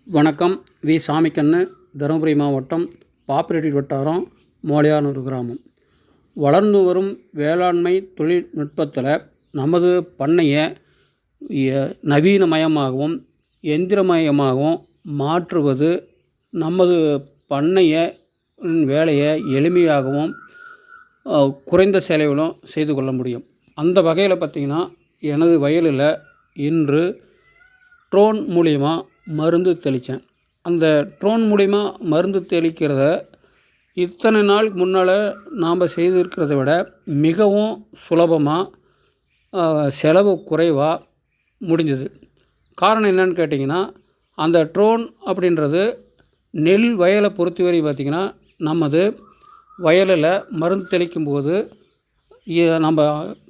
வணக்கம். வி. சாமிக்கண்ணு, தருமபுரி மாவட்டம், பாப்பிரெட்டி வட்டாரம், மோலையானூர் கிராமம். வளர்ந்து வரும் வேளாண்மை தொழில்நுட்பத்தில் நமது பண்ணையை நவீனமயமாகவும் எந்திரமயமாகவும் மாற்றுவது நமது பண்ணையை வேலையை எளிமையாகவும் குறைந்த செலவிலும் செய்து கொள்ள முடியும். அந்த வகையில் பார்த்திங்கன்னா, எனது வயலில் இன்று ட்ரோன் மூலிமா மருந்து தெளித்தேன். அந்த ட்ரோன் மூலிமா மருந்து தெளிக்கிறத இத்தனை நாளுக்கு முன்னால் நாம் செய்திருக்கிறத விட மிகவும் சுலபமாக செலவு குறைவாக முடிஞ்சது. காரணம் என்னன்னு கேட்டிங்கன்னா, அந்த ட்ரோன் அப்படின்றது நெல் வயலை பொறுத்தவரை பார்த்திங்கன்னா, நமது வயலில் மருந்து தெளிக்கும்போது நம்ம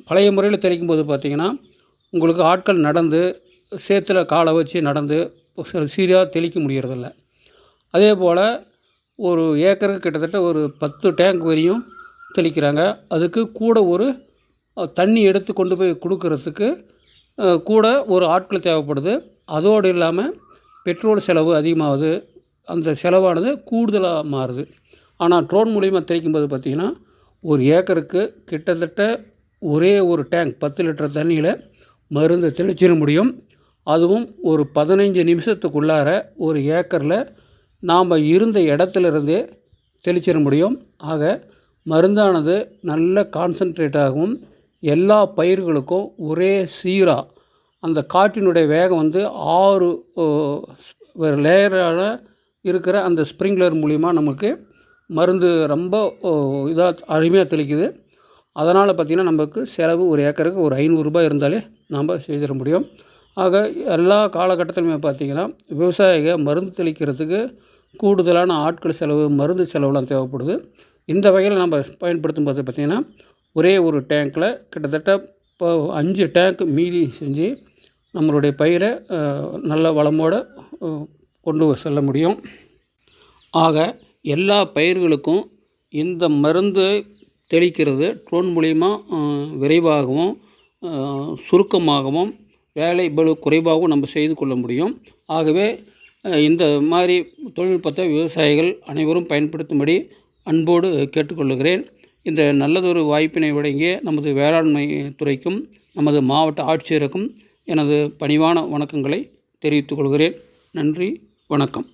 பழைய முறையில் தெளிக்கும்போது பார்த்திங்கன்னா, உங்களுக்கு ஆட்கள் நடந்து சேத்துல காலை வச்சு நடந்து சீராக தெளிக்க முடியறதில்ல. அதே போல் ஒரு ஏக்கருக்கு கிட்டத்தட்ட ஒரு 10 டேங்க் வரையும் தெளிக்கிறாங்க. அதுக்கு கூட ஒரு தண்ணி எடுத்து கொண்டு போய் கொடுக்கறதுக்கு கூட ஒரு ஆட்கள் தேவைப்படுது. அதோடு இல்லாமல் பெட்ரோல் செலவு அதிகமாகுது. அந்த செலவானது கூடுதலாக மாறுது. ஆனால் ட்ரோன் மூலிமா தெளிக்கும்போது பார்த்திங்கன்னா, ஒரு ஏக்கருக்கு கிட்டத்தட்ட ஒரே ஒரு டேங்க் 10 லிட்டர் தண்ணியில் மருந்து தெளிச்சிட முடியும். அதுவும் ஒரு 15 நிமிஷத்துக்குள்ளார ஒரு ஏக்கரில் நாம் இருந்த இடத்துலேருந்தே தெளிச்சிட முடியும். ஆக மருந்தானது நல்ல கான்சன்ட்ரேட்டாகவும் எல்லா பயிர்களுக்கும் ஒரே சீராக அந்த காற்றினுடைய வேகம் 6 லேயரான இருக்கிற அந்த ஸ்ப்ரிங்க்லர் மூலிமா நமக்கு மருந்து ரொம்ப இதாக அருமையாக தெளிக்குது. அதனால் பார்த்திங்கன்னா, நமக்கு செலவு ஒரு ஏக்கருக்கு ஒரு ₹500 இருந்தாலே நாம் செய்திட முடியும். ஆக எல்லா காலகட்டத்திலுமே பார்த்திங்கன்னா, விவசாயிகள் மருந்து தெளிக்கிறதுக்கு கூடுதலான ஆட்கள் செலவு, மருந்து செலவுலாம் தேவைப்படுது. இந்த வகையில் நம்ம பயன்படுத்தும் போது பார்த்திங்கன்னா, ஒரே ஒரு டேங்க்கில் கிட்டத்தட்ட 5 டேங்க் மீதி செஞ்சு நம்மளுடைய பயிரை நல்ல வளமோடு கொண்டு செல்ல முடியும். ஆக எல்லா பயிர்களுக்கும் இந்த மருந்து தெளிக்கிறது ட்ரோன் மூலிமா விரைவாகவும் சுருக்கமாகவும் வேலை பளு குறைவாகவும் நம்ம செய்து கொள்ள முடியும். ஆகவே இந்த மாதிரி தொழில்நுட்பத்தை விவசாயிகள் அனைவரும் பயன்படுத்தும்படி அன்போடு கேட்டுக்கொள்கிறேன். இந்த நல்லதொரு வாய்ப்பினை வழங்கிய நமது வேளாண்மை துறைக்கும் நமது மாவட்ட ஆட்சியருக்கும் எனது பணிவான வணக்கங்களை தெரிவித்துக் கொள்கிறேன். நன்றி, வணக்கம்.